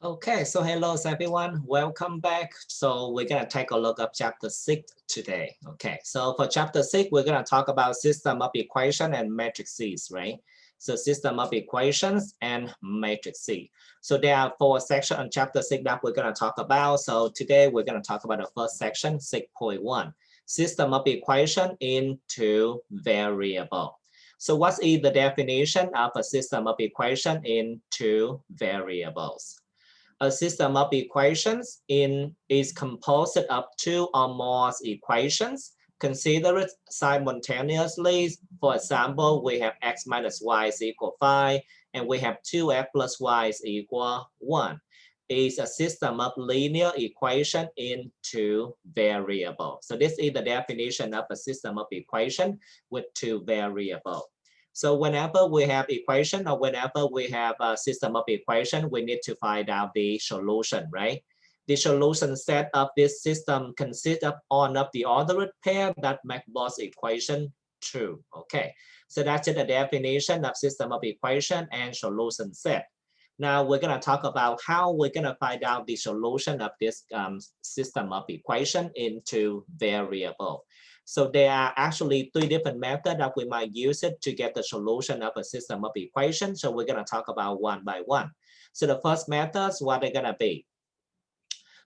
Okay, so hello everyone, welcome back. So we're gonna take a look at chapter 6 today. Okay, so for chapter 6, we're gonna talk about system of equation and matrices, right? So system of equations and matrices. So there are 4 sections on chapter 6 that we're gonna talk about. So today we're gonna talk about the first section, 6.1, system of equation into variable. So what is the definition of a system of equation into variables? A system of equations is composed of two or more equations considered simultaneously. For example, we have x minus y is equal 5, and we have 2x plus y is equal 1. Is a system of linear equation into variable. So this is the definition of a system of equation with two variables. So whenever we have equation or whenever we have a system of equation, we need to find out the solution, right? The solution set of this system consists of all of the ordered pair that make both equation true. Okay, so that's the definition of system of equation and solution set. Now we're going to talk about how we're going to find out the solution of this system of equation into variable. So there are actually 3 different methods that we might use it to get the solution of a system of equation. So we're going to talk about one by one. So the first method, what they're going to be.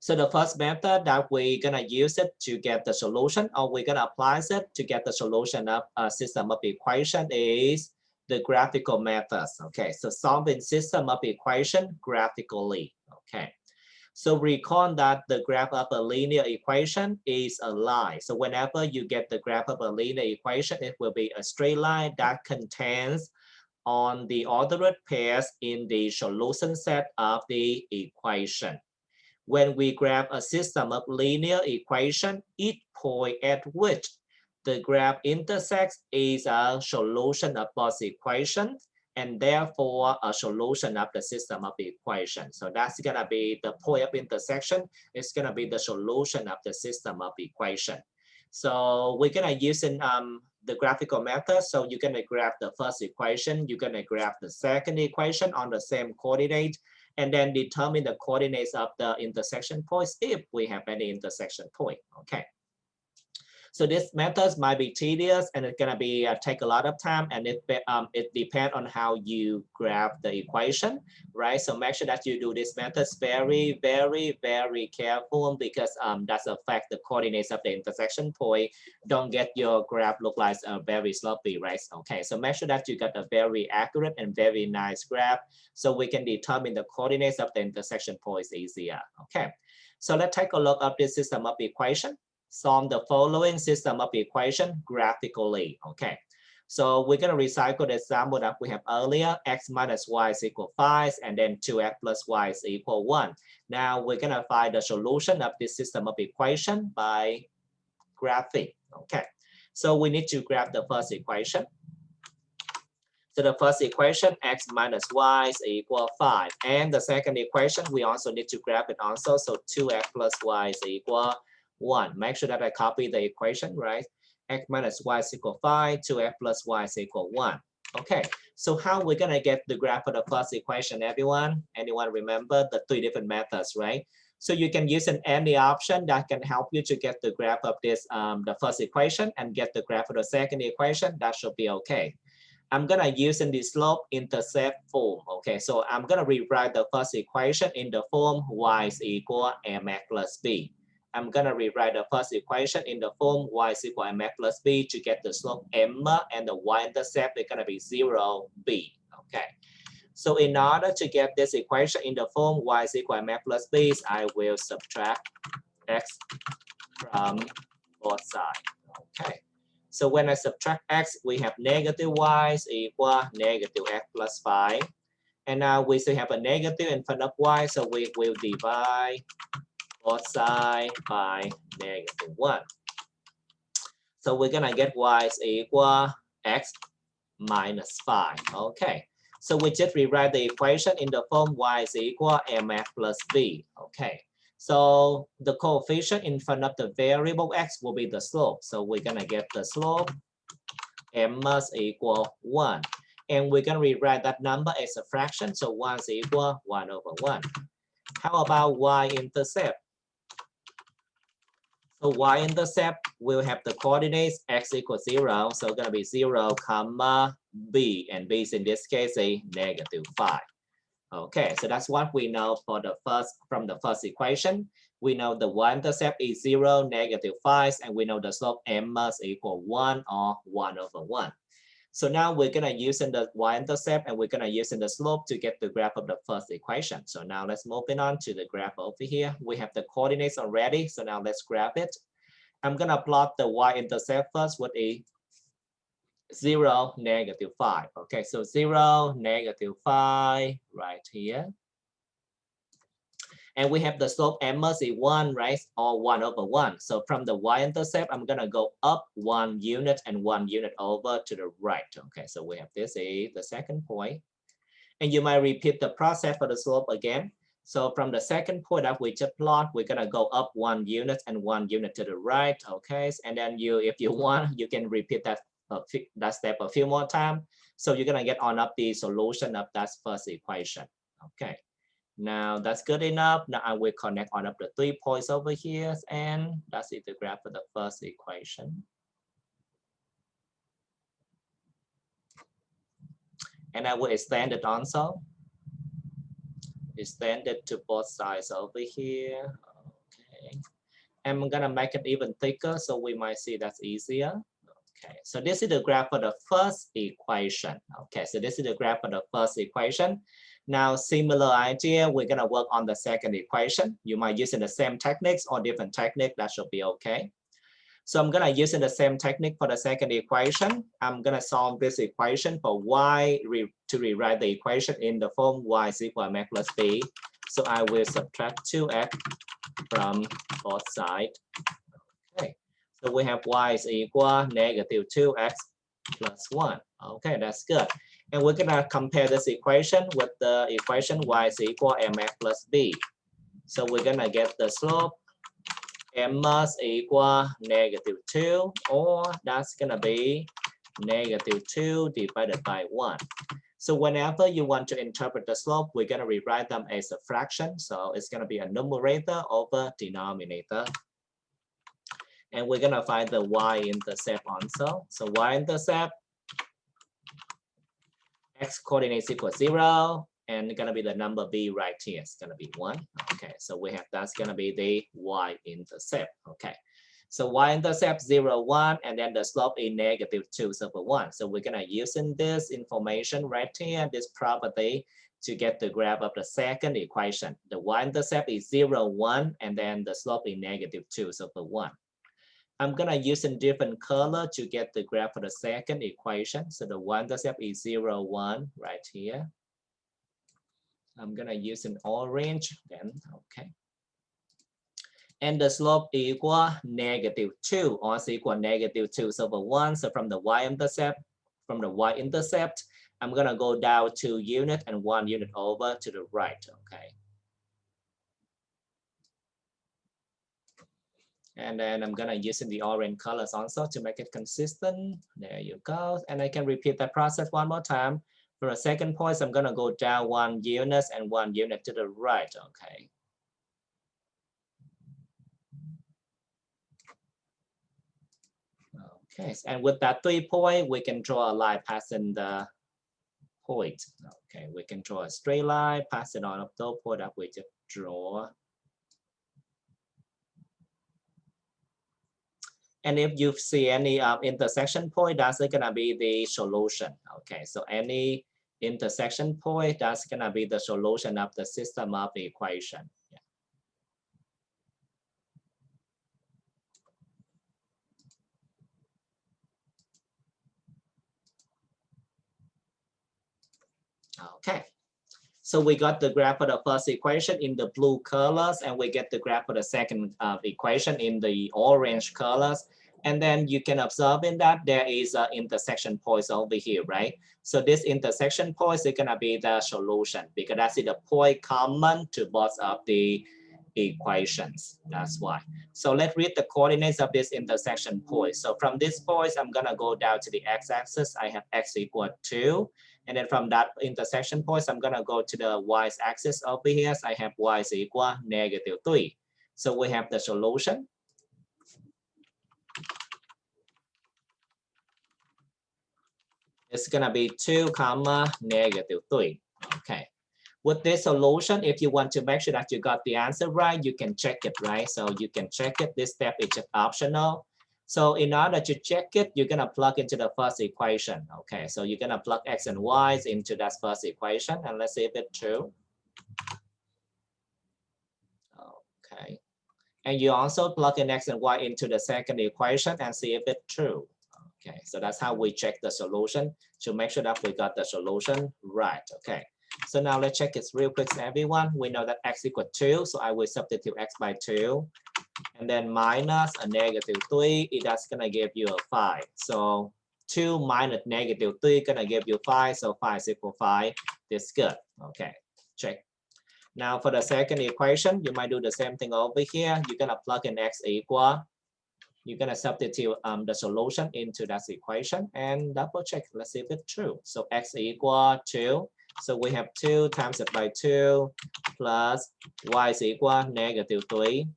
So the first method that we're going to use it to get the solution, or we're going to apply it to get the solution of a system of equation, is the graphical methods. Okay, so solving system of equation graphically. Okay. So recall that the graph of a linear equation is a line. So whenever you get the graph of a linear equation, it will be a straight line that contains on the ordered pairs in the solution set of the equation. When we graph a system of linear equation, each point at which the graph intersects is a solution of both equations, and therefore a solution of the system of the equation. So that's going to be the point of intersection. It's going to be the solution of the system of the equation. So we're going to use the graphical method. So you're going to graph the first equation. You're going to graph the second equation on the same coordinate, and then determine the coordinates of the intersection points if we have any intersection point. Okay. So this method might be tedious and it's gonna be take a lot of time, and it depends on how you graph the equation, right? So make sure that you do this method very, very, very careful, because that's affect the coordinates of the intersection point. Don't get your graph look like very sloppy, right? Okay, so make sure that you got a very accurate and very nice graph, so we can determine the coordinates of the intersection points easier. Okay, so let's take a look at this system of equation. Solve the following system of equation graphically. Okay, so we're going to recycle the example that we have earlier. X minus y is equal 5, and then 2x plus y is equal 1. Now we're going to find the solution of this system of equation by graphing. Okay, so we need to graph the first equation. So the first equation, x minus y is equal 5. And the second equation, we also need to graph it also. So 2x plus y is equal 1. Make sure that I copy the equation, right? X minus y is equal 5, 2x plus y is equal 1. Okay, so how we're gonna get the graph of the first equation, everyone? Anyone remember the 3 different methods, right? So you can use any option that can help you to get the graph of this, the first equation, and get the graph of the second equation. That should be okay. I'm gonna use in the slope intercept form. Okay, so I'm gonna rewrite the first equation in the form y is equal mx plus b. I'm gonna rewrite the first equation in the form y is equal mx plus b to get the slope m, and the y-intercept is gonna be 0, b. Okay, so in order to get this equation in the form y is equal mx plus b, I will subtract x from both sides. Okay. So when I subtract x, we have negative y is equal negative x plus 5. And now we still have a negative in front of y, so we will divide both sides by negative 1. So we're going to get y is equal x minus 5. Okay, so we just rewrite the equation in the form y is equal mx plus b. Okay, so the coefficient in front of the variable x will be the slope. So we're going to get the slope m must equal 1. And we're going to rewrite that number as a fraction. So 1 is equal 1 over 1. How about y-intercept? So y-intercept will have the coordinates x equals 0. So it's going to be 0, comma, b. And b is in this case a -5. Okay, so that's what we know for the from the first equation. We know the y-intercept is 0, -5, and we know the slope m must equal 1 or 1/1. So now we're going to use in the y-intercept and we're going to use in the slope to get the graph of the first equation. So now let's move on to the graph over here. We have the coordinates already. So now let's grab it. I'm going to plot the y-intercept first with a 0, -5. Okay, so 0, -5 right here. And we have the slope m must be 1, right? Or 1/1. So from the y-intercept, I'm going to go up 1 unit and 1 unit over to the right. Okay, so we have this is the second point. And you might repeat the process for the slope again. So from the second point that we just plot, we're going to go up 1 unit and 1 unit to the right. Okay, and then if you want, you can repeat that step a few more times. So you're going to get on up the solution of that first equation. Okay. Now that's good enough. Now I will connect on up the 3 points over here, and that's it, the graph of the first equation. And I will extend it also. Extend it to both sides over here. Okay. I'm gonna make it even thicker so we might see that's easier. Okay, so this is the graph for the first equation. Okay, so this is the graph for the first equation. Now, similar idea, we're gonna work on the second equation. You might use in the same techniques or different technique, that should be okay. So I'm gonna use in the same technique for the second equation. I'm gonna solve this equation for to rewrite the equation in the form y is equal to mx plus b. So I will subtract 2x from both sides. Okay. So we have y is equal -2x plus 1. Okay, that's good. And we're going to compare this equation with the equation y is equal to mx plus b. So we're going to get the slope m must equal -2, or that's going to be -2 divided by 1. So whenever you want to interpret the slope, we're going to rewrite them as a fraction. So it's going to be a numerator over denominator. And we're going to find the y-intercept also. So y-intercept, x coordinate is equal to 0, and it's going to be the number b right here. It's going to be 1. Okay, so we have that's going to be the y-intercept. Okay, so y-intercept 0, 1, and then the slope is -2/1. So we're going to use in this information right here, this property, to get the graph of the second equation. The y-intercept is 0, 1, and then the slope is -2/1. I'm gonna use a different color to get the graph for the second equation. So the y-intercept is 0, 1 right here. I'm gonna use an orange then, okay. And the slope equal -2, or is equal -2/1. So from the y-intercept, I'm gonna go down 2 units and 1 unit over to the right, okay. And then I'm gonna use in the orange colors also to make it consistent. There you go. And I can repeat that process one more time. For the second point, I'm gonna go down 1 unit and 1 unit to the right, okay. Okay, and with that 3 point, we can draw a line passing the point. Okay, we can draw a straight line passing on of those point that we just draw. And if you see any intersection point, that's gonna be the solution. Okay, so any intersection point, that's gonna be the solution of the system of the equation. Yeah. Okay, so we got the graph for the first equation in the blue colors, and we get the graph for the second equation in the orange colors. And then you can observe in that there is an intersection points over here, right? So this intersection points is gonna be the solution because that's the point common to both of the equations. That's why. So let's read the coordinates of this intersection point. So from this point, I'm gonna go down to the x-axis. I have x equal 2. And then from that intersection point, I'm going to go to the y-axis over here. So I have y is equal -3. So we have the solution. It's going to be 2, -3. Okay. With this solution, if you want to make sure that you got the answer right, you can check it, right? So you can check it. This step is just optional. So in order to check it, you're going to plug into the first equation. Okay, so you're going to plug x and y into that first equation. And let's see if it's true. Okay. And you also plug in x and y into the second equation and see if it's true. Okay, so that's how we check the solution to make sure that we got the solution right. Okay. So now let's check it real quick, everyone. We know that x equals 2, so I will substitute x by 2. And then minus a -3, that's going to give you a 5. So 2 minus -3 going to give you 5. So 5 is equal 5. That's good. Okay, check. Now for the second equation, you might do the same thing over here. You're going to plug in x equal. You're going to substitute the solution into that equation and double check. Let's see if it's true. So x equal 2. So we have 2 times it by 2 plus y is equal -3.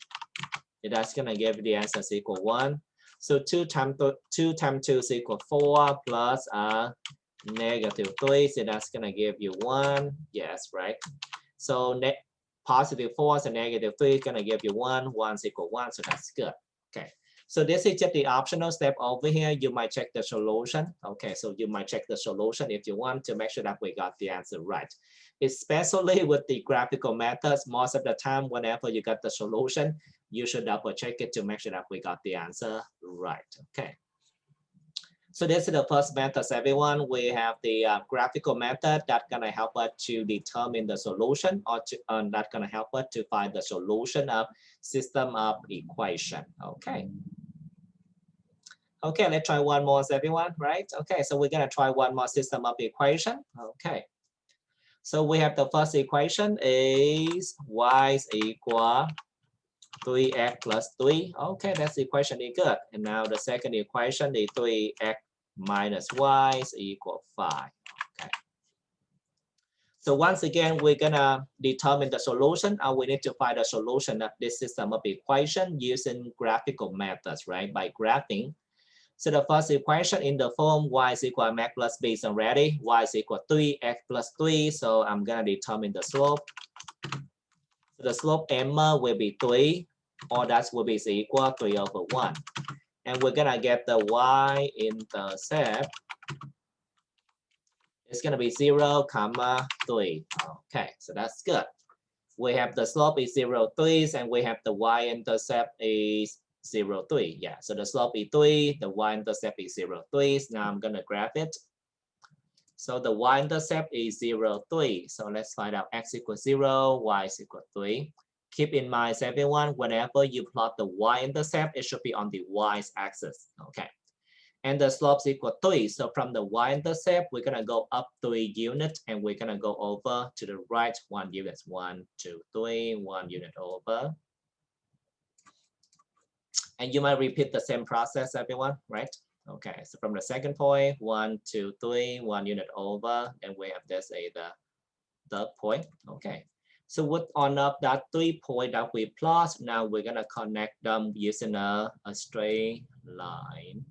That's going to give the answer is equal 1. So 2 times 2 is equal 4 plus -3. So that's going to give you 1. Yes, right. So positive 4 and -3 is going to give you 1. 1 is equal 1. So that's good. Okay. So this is just the optional step over here. You might check the solution. Okay, so you might check the solution if you want to make sure that we got the answer right. Especially with the graphical methods, most of the time, whenever you got the solution, you should double check it to make sure that we got the answer right. Okay. So this is the first method, everyone. We have the graphical method that's gonna help us to determine the solution, or that's gonna help us to find the solution of system of equation. Okay. Okay, let's try one more, everyone, right? Okay, so we're gonna try one more system of equation. Okay. So we have the first equation is y is equal 3x plus 3. Okay, that's equation is good. And now the second equation is 3x minus y is equal 5. Okay. So once again, we're gonna determine the solution, or we need to find a solution of this system of equation using graphical methods, right? By graphing. So the first equation in the form y is equal to max plus b is already. Y is equal to 3x plus 3. So I'm gonna determine the slope. So the slope m will be 3, or that will be equal to 3 over 1. And we're gonna get the y-intercept. It's gonna be 0, 3. Okay, so that's good. We have the slope is 0, 3, and we have the y-intercept is 0, 3. Yeah, so the slope is 3, the y-intercept is 0, 3. Now I'm gonna graph it. So the y-intercept is 0, 3. So let's find out x equals 0, y is equal to 3. Keep in mind, everyone, whenever you plot the y-intercept, it should be on the y-axis. Okay. And the slope is equal to 3. So from the y-intercept, we're gonna go up 3 units, and we're gonna go over to the right 1 unit. 1, 2, 3, 1 unit over. And you might repeat the same process, everyone, right? Okay, so from the second point, 1, 2, 3, 1 unit over, and we have this as the third point. Okay, so with on of that 3 points that we plot, now we're gonna connect them using a straight line.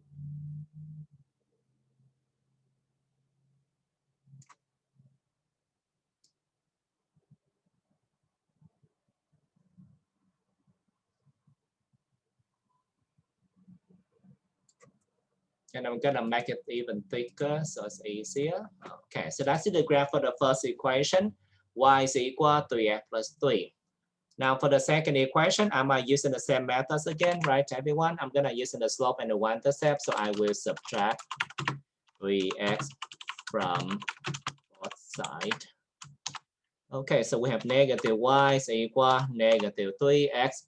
And I'm gonna make it even thicker so it's easier. Okay, so that's the graph for the first equation. Y is equal to 3x plus 3. Now for the second equation, I'm using the same methods again, right, everyone? I'm gonna use the slope and the y-intercept, so I will subtract 3x from both sides. Okay, so we have negative y is equal negative 3x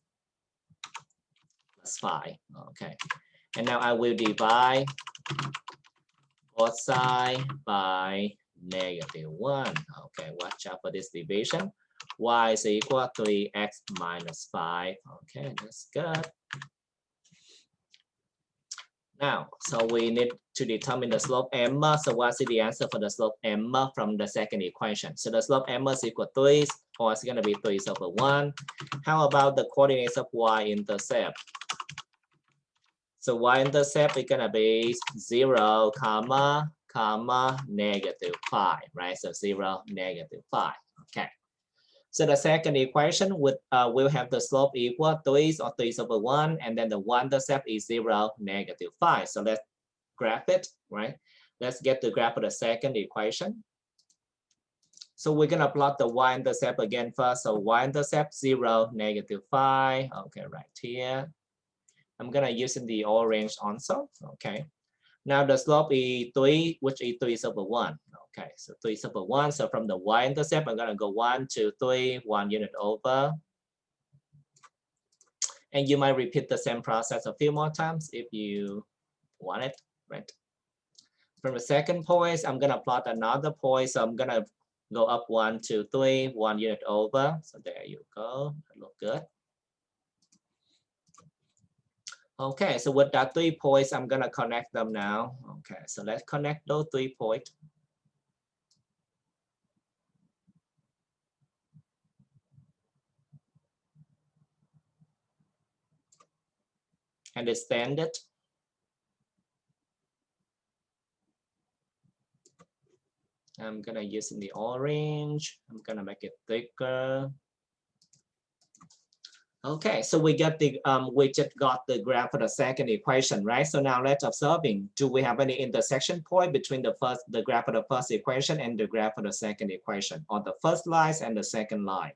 plus 5. Okay, and now I will divide both sides by -1. Okay, watch out for this division. Y is equal to 3x minus 5. Okay, that's good. Now, so we need to determine the slope m. So what's the answer for the slope m from the second equation? So the slope m is equal to 3, or it's going to be 3 over 1. How about the coordinates of y-intercept? So y-intercept is going to be 0, comma, negative 5, right? So 0, negative 5. Okay. So the second equation would will have the slope equal 3 or 3 over 1, and then the y-intercept is 0, negative 5. So let's graph it, right? Let's get the graph of the second equation. So we're gonna plot the y-intercept again first. So y-intercept 0, negative 5. Okay, right here. I'm gonna use in the orange also. Okay. Now the slope is 3, which is 3 over 1. Okay, so 3 over 1. So from the y-intercept, I'm gonna go 1, 2, 3, 1 unit over. And you might repeat the same process a few more times if you want it, right? From the second point, I'm gonna plot another point. So I'm gonna go up 1, 2, 3, 1 unit over. So there you go. That look good. Okay, so with that 3 points, I'm gonna connect them now. Okay, so let's connect those 3 points. Understand it? I'm gonna use in the orange. I'm gonna make it thicker. Okay, so we just got the graph for the second equation, right? So now let's observing. Do we have any intersection point between the graph of the first equation and the graph of the second equation, or the first line and the second line?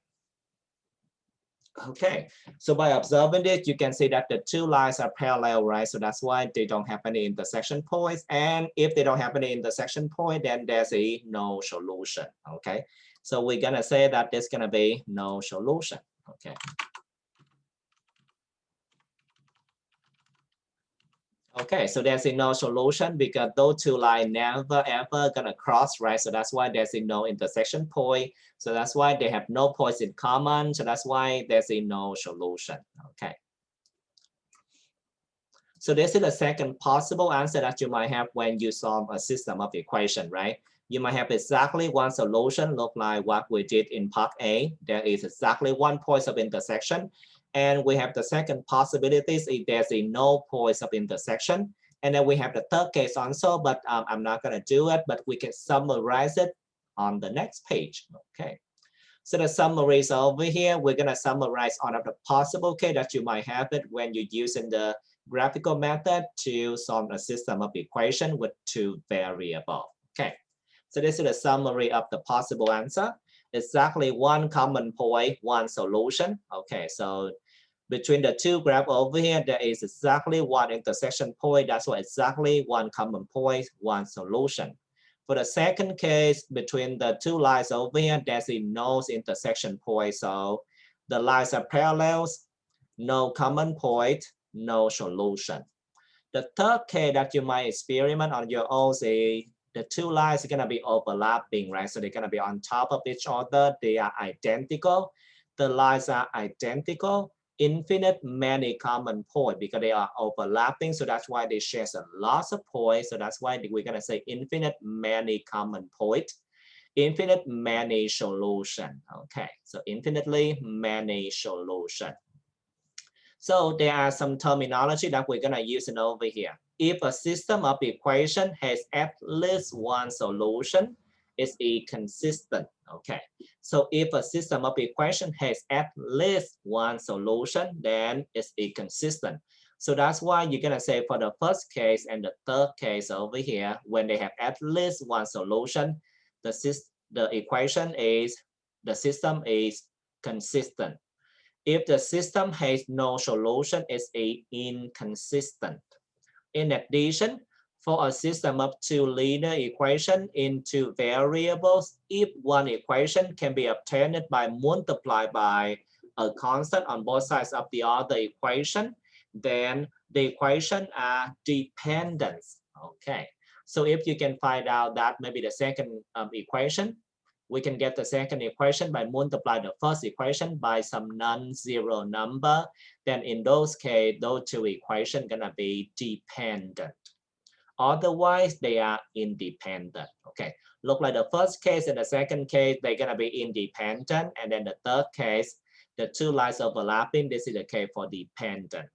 Okay, so by observing it, you can see that the two lines are parallel, right? So that's why they don't have any intersection points. And if they don't have any intersection point, then there's no solution. Okay, so we're gonna say that there's gonna be no solution. Okay. Okay, so there's no solution because those two lines never ever gonna cross, right? So that's why there's no intersection point. So that's why they have no points in common. So that's why there's no solution. Okay. So this is the second possible answer that you might have when you solve a system of equation, right? You might have exactly one solution, look like what we did in part A. There is exactly one point of intersection. And we have the second possibilities if there's no points of intersection. And then we have the third case also, but I'm not going to do it, but we can summarize it on the next page. Okay. So the summary is over here. We're going to summarize all of the possible case that you might have it when you're using the graphical method to solve a system of equation with two variables. Okay. So this is a summary of the possible answer. Exactly one common point, one solution. Okay, so between the two graphs over here, there is exactly one intersection point. That's why exactly one common point, one solution. For the second case, between the two lines over here, there's no intersection point. So the lines are parallels, no common point, no solution. The third case that you might experiment on your own is the two lines are going to be overlapping, right? So they're going to be on top of each other. They are identical. The lines are identical. Infinite many common points because they are overlapping. So that's why they share a lot of points. So that's why we're going to say infinite many common points. Infinite many solution. Okay, so infinitely many solution. So there are some terminology that we're going to use it over here. If a system of equation has at least one solution, it's consistent. Okay. So if a system of equation has at least one solution, then it's consistent. So that's why you're going to say for the first case and the third case over here, when they have at least one solution, the system is consistent. If the system has no solution, it's inconsistent. In addition, for a system of two linear equations in two variables, if one equation can be obtained by multiplying by a constant on both sides of the other equation, then the equations are dependent. Okay, so if you can find out that maybe the second equation, we can get the second equation by multiplying the first equation by some non-zero number. Then in those cases, those two equations gonna be dependent. Otherwise, they are independent. Okay, look like the first case and the second case, they're gonna be independent. And then the third case, the two lines overlapping, this is the case for dependent.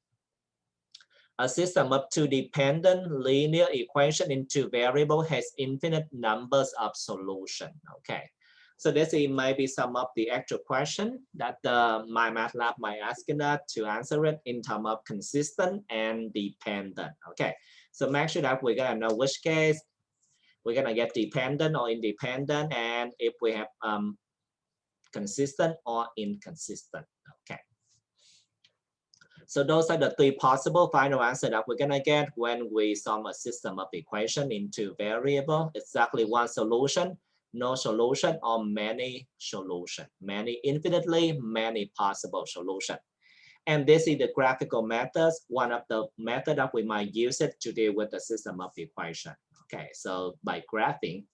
A system of two dependent linear equation in two variables has infinite numbers of solutions. Okay, so this is maybe some of the actual question that my MATLAB might asking us to answer it in terms of consistent and dependent. Okay, so make sure that we're gonna know which case we're gonna get dependent or independent, and if we have consistent or inconsistent. Okay. So those are the three possible final answers that we're gonna get when we solve a system of equation into variable. Exactly one solution, no solution, or many solutions, many infinitely many possible solutions. And this is the graphical methods, one of the methods that we might use it to deal with the system of equation. Okay, so by graphing.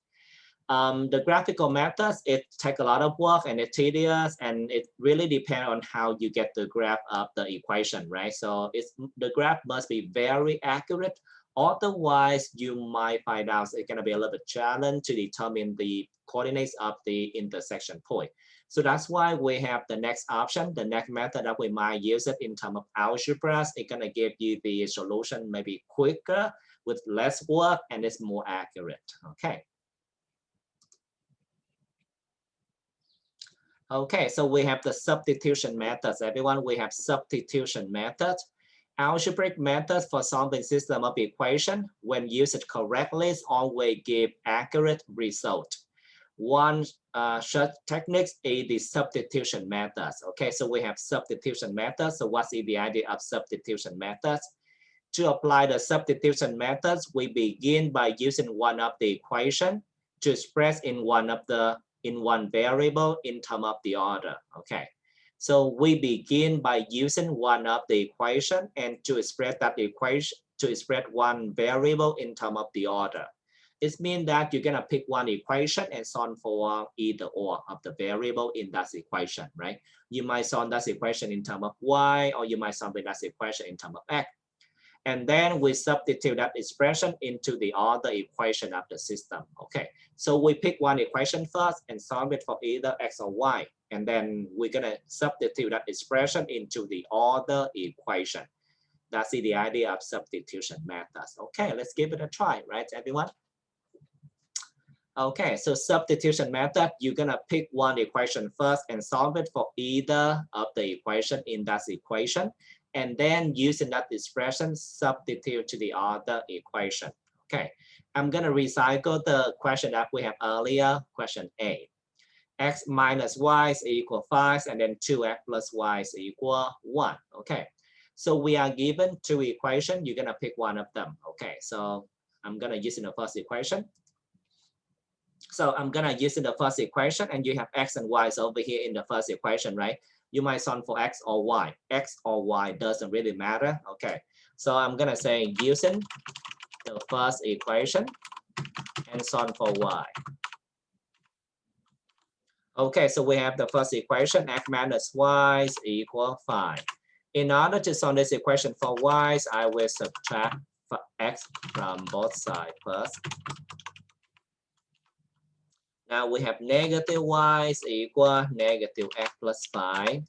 The graphical methods, it takes a lot of work and it's tedious, and it really depends on how you get the graph of the equation, right? So the graph must be very accurate. Otherwise, you might find out it's going to be a little bit challenge to determine the coordinates of the intersection point. So that's why we have the next option, the next method that we might use it in terms of algebra. It's going to give you the solution maybe quicker with less work, and it's more accurate. Okay. Okay, so we have the substitution methods. Everyone, we have substitution methods. Algebraic methods for solving system of equation, when used correctly, always give accurate result. One such technique is the substitution methods. Okay, so we have substitution methods. So what is the idea of substitution methods? To apply the substitution methods, we begin by using one of the equation to express in one variable in terms of the order. Okay, so we begin by using one of the equation and to express that equation, to express one variable in terms of the order. It means that you're gonna pick one equation and solve for either or of the variable in that equation, right? You might solve that equation in terms of y, or you might solve that equation in terms of x. And then we substitute that expression into the other equation of the system. Okay, so we pick one equation first and solve it for either x or y. And then we're gonna substitute that expression into the other equation. That's the idea of substitution methods. Okay, let's give it a try, right, everyone? Okay, so substitution method, you're gonna pick one equation first and solve it for either of the equation in that equation. And then using that expression, substitute to the other equation. Okay, I'm gonna recycle the question that we have earlier, question A. X minus y is equal 5, and then 2x plus y is equal 1. Okay, so we are given two equations. You're gonna pick one of them. Okay, so I'm gonna use in the first equation. So I'm gonna use in the first equation, and you have x and y is over here in the first equation, right? You might solve for x or y. X or y doesn't really matter. Okay, so I'm gonna say using the first equation and solve for y. Okay, so we have the first equation, x minus y is equal 5. In order to solve this equation for y, I will subtract x from both sides first. Now we have negative y is equal negative x plus 5.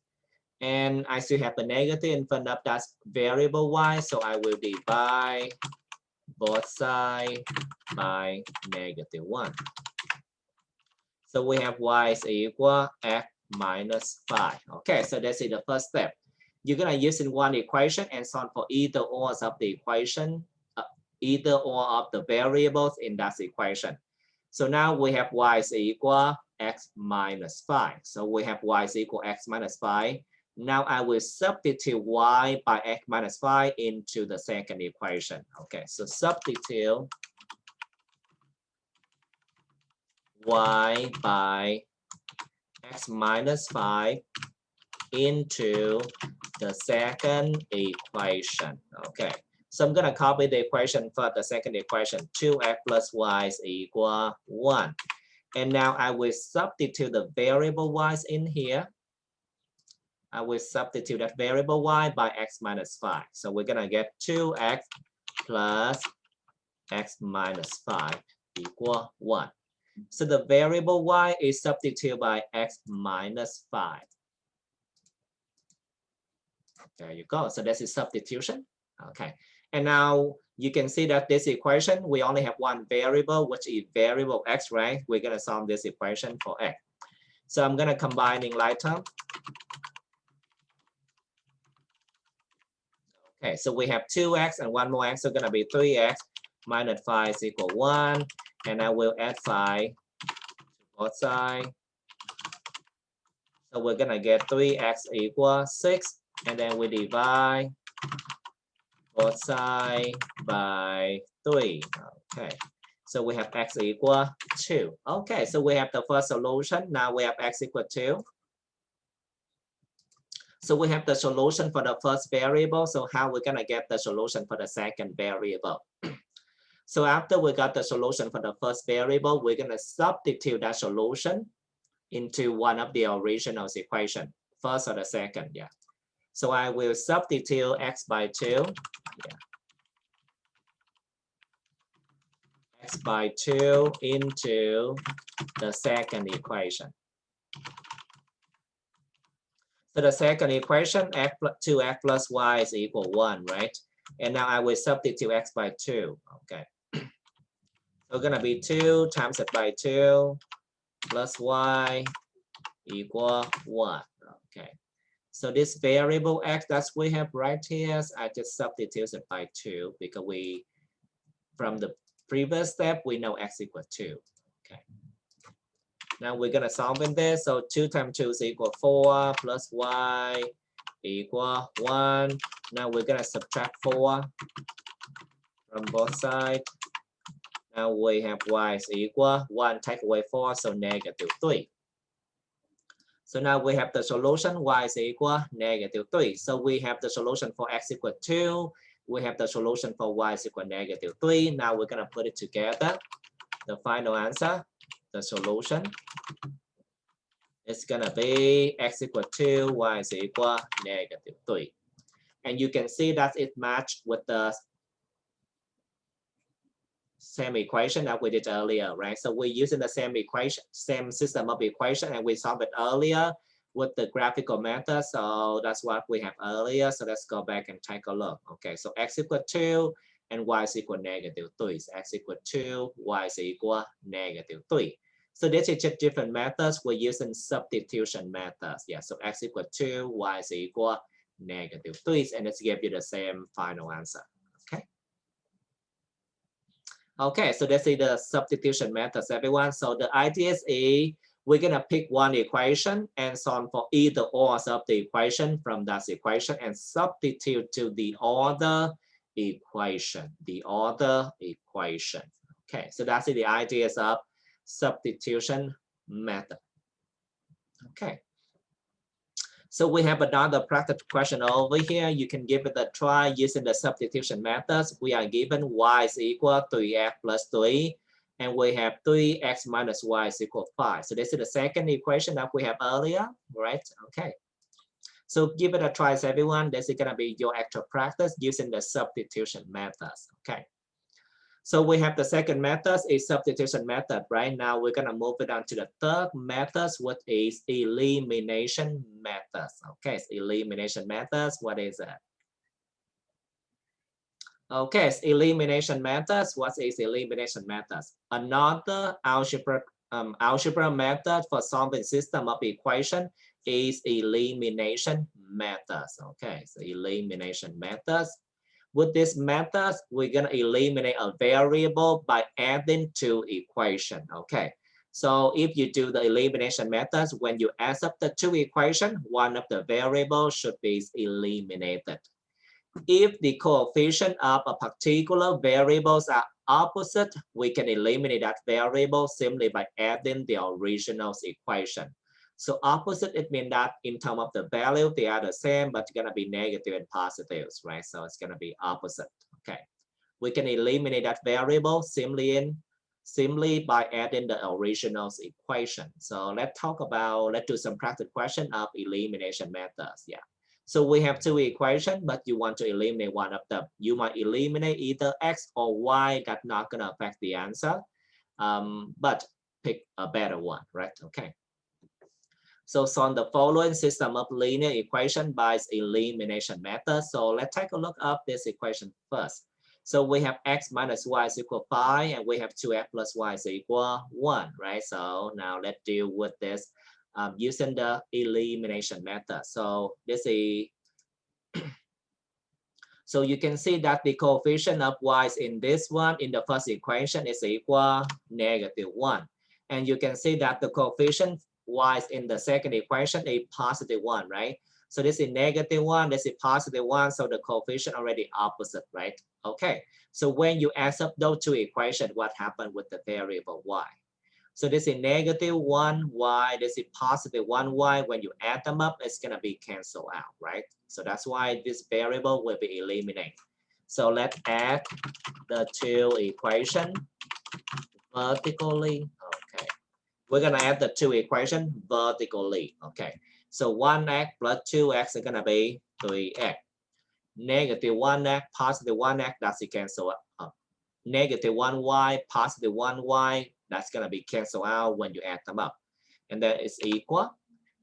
And I still have a negative in front of that variable y, so I will divide both sides by negative 1. So we have y is equal x minus 5. Okay, so that's the first step. You're gonna use in one equation and solve for either or of the equation, either or of the variables in that equation. So now we have y is equal x minus 5. So we have y is equal x minus 5. Now I will substitute y by x minus 5 into the second equation. Okay, so substitute y by x minus 5 into the second equation. Okay, so I'm going to copy the equation for the second equation. 2x plus y is equal 1. And now I will substitute the variable y in here. I will substitute that variable y by x minus 5. So we're going to get 2x plus x minus 5 equal 1. So the variable y is substituted by x minus 5. There you go. So this is substitution. Okay. And now you can see that this equation, we only have one variable, which is variable x, right? We're going to solve this equation for x. So I'm going to combine in like term. Okay, so we have 2x and one more x, so going to be 3x minus 5 is equal 1. And I will add 5 to both sides. So we're going to get 3x equal 6. And then we divide both sides by 3. Okay, so we have x equal 2. Okay, so we have the first solution. Now we have x equal 2. So we have the solution for the first variable. So how we're going to get the solution for the second variable? So after we got the solution for the first variable, we're going to substitute that solution into one of the original equation, first or the second. Yeah. So I will substitute x by 2. Yeah. X by 2 into the second equation. So the second equation, 2x plus y is equal 1, right? And now I will substitute x by 2. Okay. So it's going to be 2 times it by 2 plus y equal 1. Okay. So this variable x that we have right here, I just substitute it by 2 because we, from the previous step, we know x equals 2. Okay. Now we're going to solve in this. So 2 times 2 is equal 4 plus y equal 1. Now we're going to subtract 4 from both sides. Now we have y is equal 1, take away 4, so negative 3. So now we have the solution, y is equal negative 3. So we have the solution for x equal 2. We have the solution for y is equal negative 3. Now we're going to put it together. The final answer, the solution, is going to be x equal 2, y is equal negative 3. And you can see that it matched with the same equation that we did earlier, right? So we're using the same equation, same system of equation, and we solved it earlier with the graphical method. So that's what we have earlier. So let's go back and take a look. Okay, so x equal 2 and y is equal negative 3. So x equal 2, y is equal negative 3. So this is just different methods. We're using substitution methods. Yeah, so x equal 2, y is equal negative 3, and it's give you the same final answer. Okay. Okay, so this is the substitution methods, everyone. So the idea is we're going to pick one equation and solve for either or of the equation from that equation and substitute to the other equation, Okay, so that's the idea of substitution method. Okay. So we have another practice question over here. You can give it a try using the substitution methods. We are given y is equal to 3x plus 3, and we have 3x minus y is equal to 5. So this is the second equation that we have earlier, right? Okay. So give it a try, everyone. This is going to be your actual practice using the substitution methods. Okay. So we have the second method is substitution method. Right now, we're going to move it on to the third method, which is elimination methods. Okay, so elimination methods. What is it? Okay, so elimination methods. What is elimination methods? Another algebra method for solving system of equation is elimination methods. Okay, so elimination methods. With this method, we're going to eliminate a variable by adding two equations. Okay, so if you do the elimination methods, when you add up the two equations, one of the variables should be eliminated. If the coefficient of a particular variables are opposite, we can eliminate that variable simply by adding the original equation. So opposite, it means that in terms of the value, they are the same, but it's going to be negative and positives, right? So it's going to be opposite. Okay. We can eliminate that variable simply by adding the original equation. So let's do some practice question of elimination methods. Yeah. So we have two equations, but you want to eliminate one of them. You might eliminate either x or y. That's not going to affect the answer. But pick a better one, right? Okay. So solve the following system of linear equation by elimination method. So let's take a look at this equation first. So we have x minus y is equal 5, and we have 2x plus y is equal 1, right? So now let's deal with this using the elimination method. So this is so you can see that the coefficient of y in this one in the first equation is equal -1, and you can see that the coefficient y in the second equation is +1, right? So this is -1, this is +1, so the coefficient already opposite, right? Okay, so when you add up those two equations, what happened with the variable y? So this is -1y, this is +1y. When you add them up, it's gonna be canceled out, right? So that's why this variable will be eliminated. So let's add the two equations vertically. Okay, we're gonna add the two equations vertically. Okay, so 1x plus 2x is gonna be 3x. -1x, +1x, that's it cancel out. -1y, +1y, that's gonna be canceled out when you add them up. And then it's equal.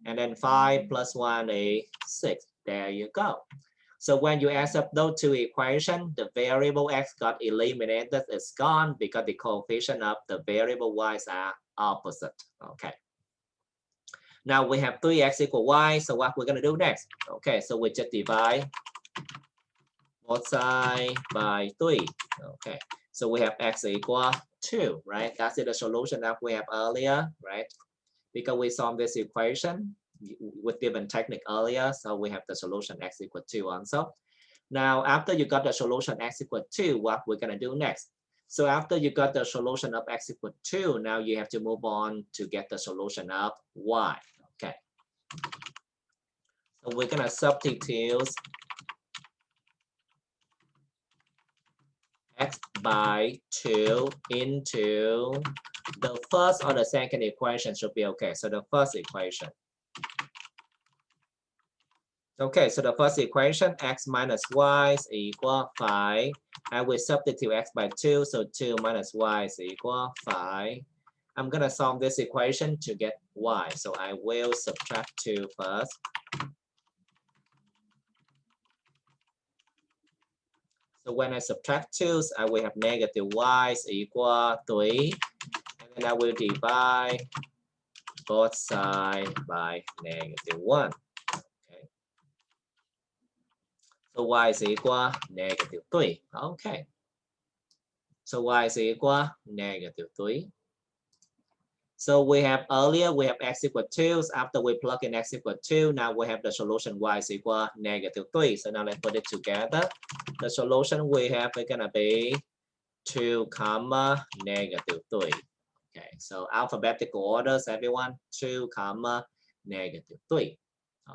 And then 5 plus 1 is 6. There you go. So when you add up those two equations, the variable x got eliminated. It's gone because the coefficient of the variable y's are opposite. Okay. Now we have 3x equal y. So what we're going to do next? Okay, so we just divide both sides by 3. Okay, so we have x equal 2, right? That's the solution that we have earlier, right? Because we solved this equation with different technique earlier, so we have the solution x equal 2 also. Now, after you got the solution x equal 2, what we're going to do next? So after you got the solution of x equal 2, now you have to move on to get the solution of y. Okay. So we're going to substitute x by 2 into the first or the second equation should be okay. So the first equation. Okay, so the first equation, x minus y is equal 5. And we substitute x by 2, so 2 minus y is equal 5. I'm going to solve this equation to get y. So I will subtract 2 first. So when I subtract 2, I will have -y is equal 3. And then I will divide both sides by -1. So y is equal -3. Okay. So y is equal -3. So we have earlier, we have x equal 2. So after we plug in x equal 2, now we have the solution y is equal -3. So now let's put it together. The solution we have is going to be 2, -3. Okay, so alphabetical orders, everyone. 2, -3.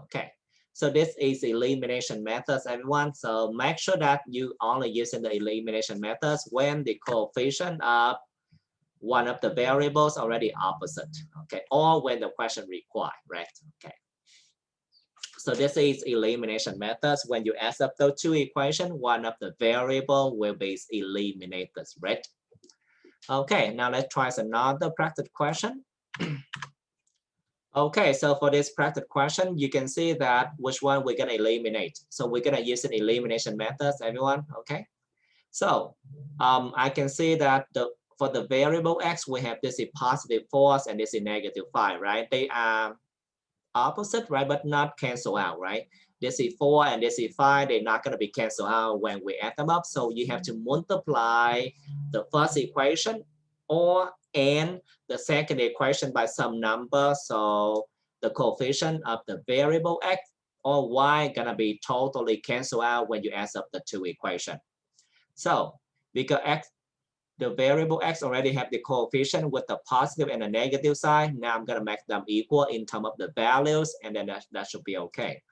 Okay. So this is elimination methods, everyone. So make sure that you only using the elimination methods when the coefficient of one of the variables already opposite, okay, or when the question require, right? Okay. So this is elimination methods. When you add up those two equations, one of the variable will be eliminated, right? Okay, now let's try another practice question. Okay, so for this practice question, you can see that which one we're going to eliminate. So we're going to use an elimination methods, everyone. Okay, so I can see that for the variable x, we have this is +4 and this is -5, right? They are opposite, right? But not cancel out, right? This is 4 and this is 5. They're not going to be canceled out when we add them up. So you have to multiply the first equation and the second equation by some number. So the coefficient of the variable x or y gonna be totally canceled out when you add up the two equations. So because the variable x already have the coefficient with the positive and the negative side, now I'm gonna make them equal in terms of the values, and then that should be okay.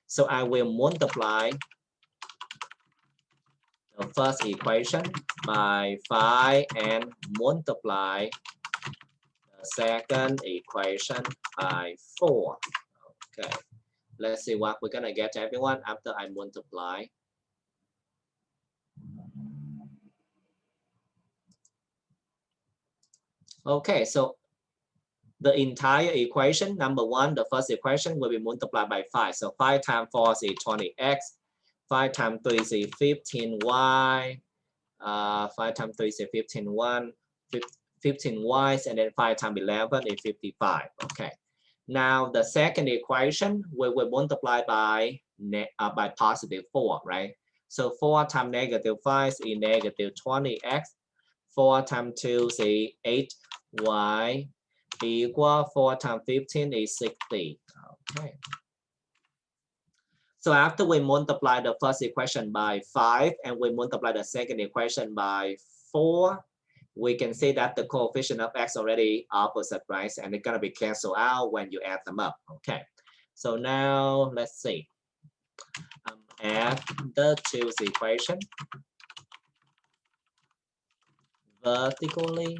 So I will multiply the first equation by 5 and multiply the second equation by 4. Okay, Let's see what we're gonna get, everyone, after I multiply. Okay, so the entire equation, number one, the first equation will be multiplied by 5. So 5 times 4 is 20x, 5 times 3 is 15y, 5 times 3 is 15y, and then 5 times 11 is 55. Okay. Now the second equation we will multiply by positive 4, right? So 4 times negative 5 is negative 20x. 4 times 2 is 8y equal 4 times 15 is 60. Okay. So after we multiply the first equation by 5 and we multiply the second equation by 4, we can see that the coefficient of x already opposite, right? And it's gonna be canceled out when you add them up. Okay. So now let's see. Add the two equations vertically.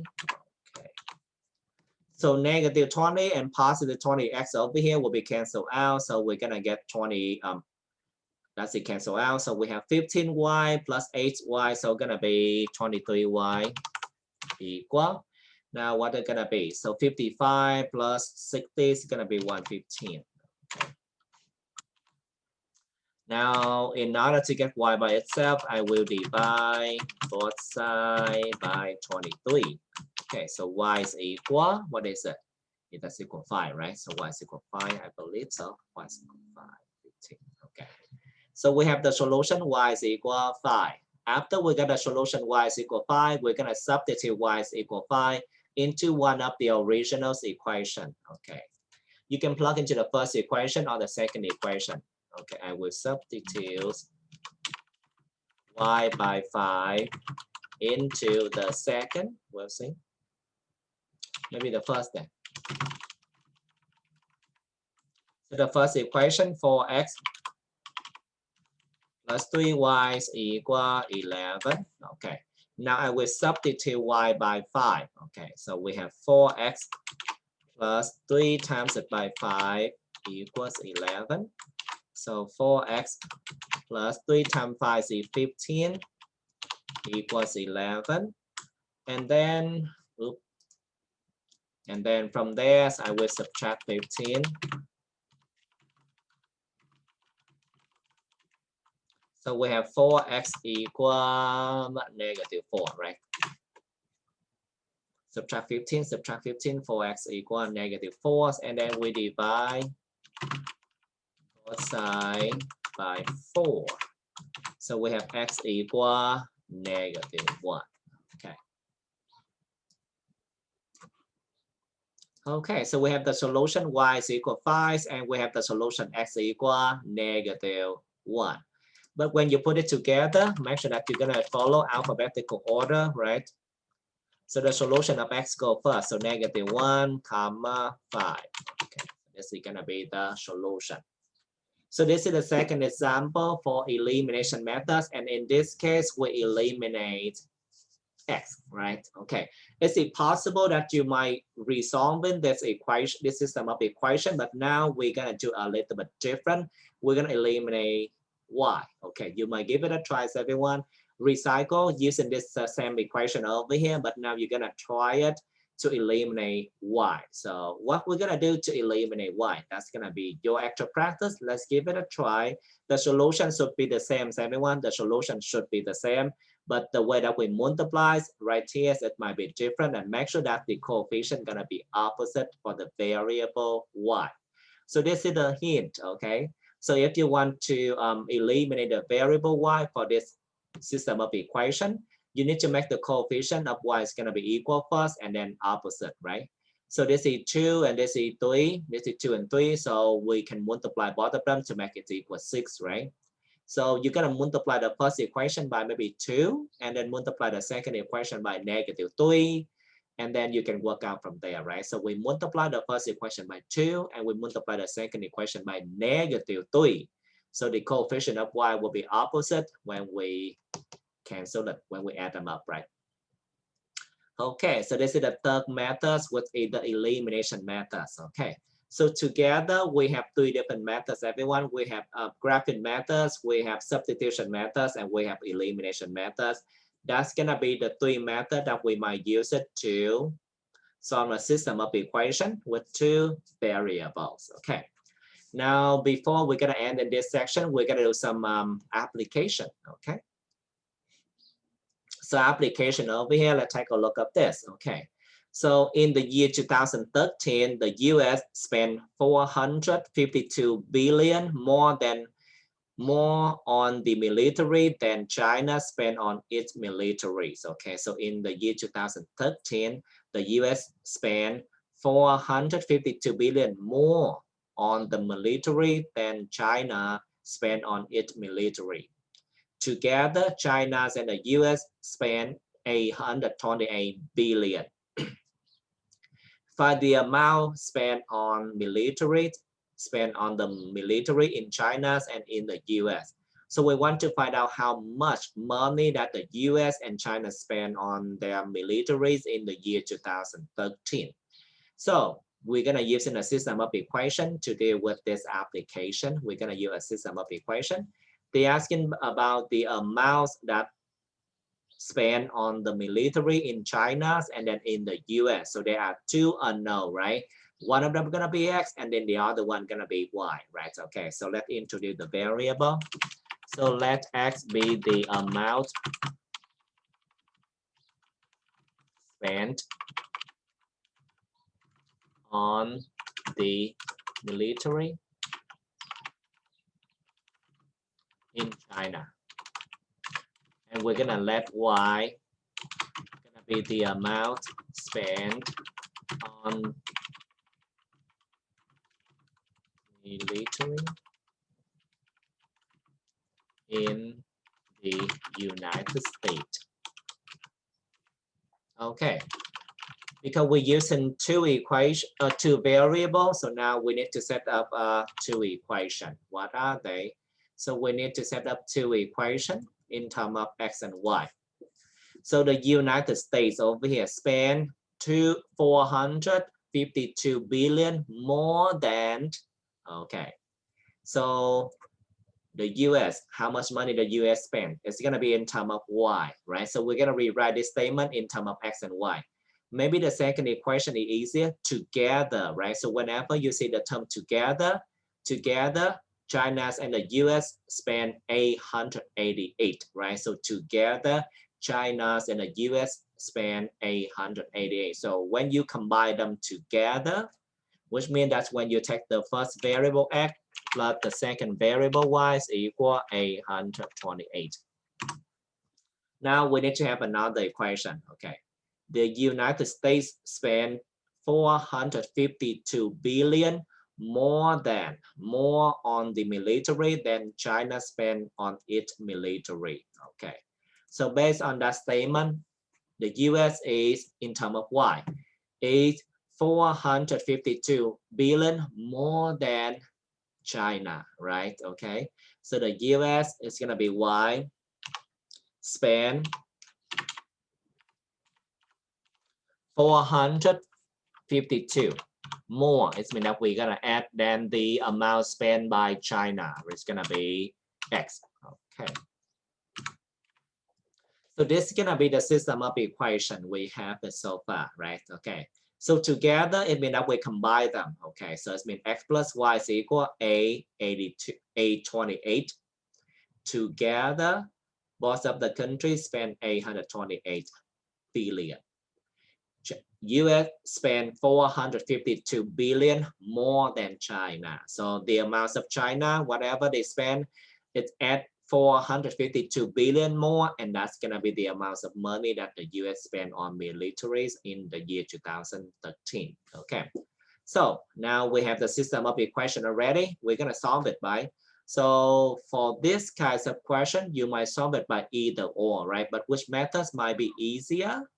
Okay. So negative 20 and positive 20x over here will be canceled out. So we're gonna get 20. That's it, cancel out. So we have 15y plus 8y. So gonna be 23y equal. Now what it's gonna be? So 55 plus 60 is gonna be 115. Okay. Now in order to get y by itself, I will divide both sides by 23. Okay, so y is equal, what is it? It is equal 5, right? So y is equal 5, I believe so. Y is equal 5, 15. Okay. So we have the solution y is equal 5. After we get the solution y is equal 5, we're going to substitute y is equal 5 into one of the original equation. Okay. You can plug into the first equation or the second equation. Okay, I will substitute y by 5 into the second. We'll see. Maybe the first then. So the first equation, 4x plus 3y is equal 11. Okay. Now I will substitute y by 5. Okay. So we have 4x plus 3 times it by 5 equals 11. So 4x plus 3 times 5 is 15 equals 11. And then, from there, I will subtract 15. So we have 4x equal negative 4, right? Subtract 15, 4x equal negative 4, and then we divide both sides by 4. So we have x equal negative 1. Okay. Okay, so we have the solution y is equal 5, and we have the solution x equal negative 1. But when you put it together, make sure that you're going to follow alphabetical order, right? So the solution of x go first. So negative 1, comma 5. Okay, this is going to be the solution. So this is the second example for elimination methods. And in this case, we eliminate x, right? Okay. Is it possible that you might resolving this equation, this system of equation, but now we're going to do a little bit different. We're going to eliminate y. Okay, you might give it a try, everyone. Recycle using this same equation over here, but now you're gonna try it to eliminate y. So what we're gonna do to eliminate y, that's gonna be your actual practice. Let's give it a try. The solution should be the same, everyone. The solution should be the same, but the way that we multiply right here, it might be different, and make sure that the coefficient gonna be opposite for the variable y. So this is the hint, okay? So if you want to eliminate the variable y for this system of equation, you need to make the coefficient of y is going to be equal first and then opposite, right? So this is 2 and this is 3. This is 2 and 3. So we can multiply both of them to make it equal 6, right? So you're going to multiply the first equation by maybe 2 and then multiply the second equation by negative 3. And then you can work out from there, right? So we multiply the first equation by 2 and we multiply the second equation by negative 3. So the coefficient of y will be opposite when we cancel it, when we add them up, right? Okay, so this is the third method with the elimination methods. Okay, So together we have three different methods, everyone. We have graphing methods, we have substitution methods, and we have elimination methods. That's gonna be the three methods that we might use it to solve a system of equation with two variables. Okay. Now, before we're gonna end in this section, we're gonna do some application. Okay. So application over here, let's take a look at this. Okay. So in the year 2013, the US spent 452 billion more on the military than China spent on its militaries. Okay, so in the year 2013, the US spent 452 billion more on the military than China spent on its military. Together, China and the US spent 828 billion. Find the amount spent on the military in China and in the US. So we want to find out how much money that the US and China spent on their militaries in the year 2013. So we're gonna use a system of equation to deal with this application. We're gonna use a system of equation. They're asking about the amounts that spent on the military in China and then in the US. So there are two unknown, right? One of them gonna be X and then the other one gonna be Y, right? Okay, so let's introduce the variable. So let X be the amount spent on the military in China. And we're gonna let Y gonna be the amount spent on military in the United States. Okay, because we're using two variables, so now we need to set up two equations. What are they? So we need to set up two equations in terms of X and Y. So the United States over here spent 452 billion more than, okay. So the US, how much money the US spent? It's gonna be in terms of Y, right? So we're gonna rewrite this statement in terms of X and Y. Maybe the second equation is easier, together, right? So whenever you see the term together, China and the US spend 888, right? So together, China and the US spend 888. So when you combine them together, which means that's when you take the first variable X plus the second variable Y is equal 828. Now we need to have another equation, okay? The United States spent 452 billion more on the military than China spent on its military. Okay, so based on that statement, the US is in terms of Y is 452 billion more than China, right? Okay, so the US is gonna be Y spend 452 more. It means that we're gonna add then the amount spent by China. It's gonna be X. Okay. So this is gonna be the system of equation we have so far, right? Okay. So together it means that we combine them. Okay. So it means X plus Y is equal 828. Together, both of the countries spend 828 billion. US spent 452 billion more than China. So the amounts of China, whatever they spend, it's at 452 billion more, and that's gonna be the amounts of money that the US spent on militaries in the year 2013. Okay, so now we have the system of equation already. We're gonna solve it by. So for this kinds of question, you might solve it by either or, right? But which methods might be easier?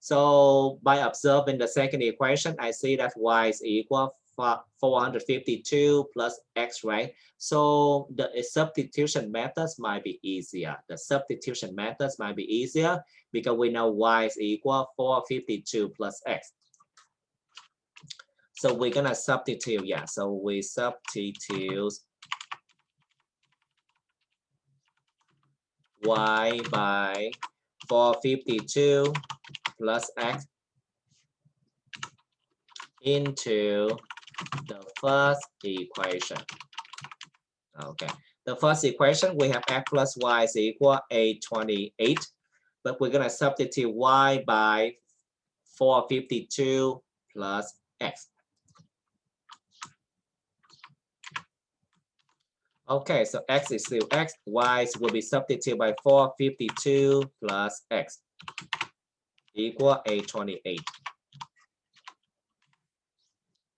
So by observing the second equation, I see that Y is equal 452 plus X, right? So the substitution methods might be easier. The substitution methods might be easier because we know Y is equal 452 plus X. So we're gonna substitute, yeah. So we substitute y by 452 plus x into the first equation. Okay, the first equation we have x plus y is equal 828, but we're gonna substitute y by 452 plus x. Okay, so x is still x, y will be substituted by 452 plus x equal 828.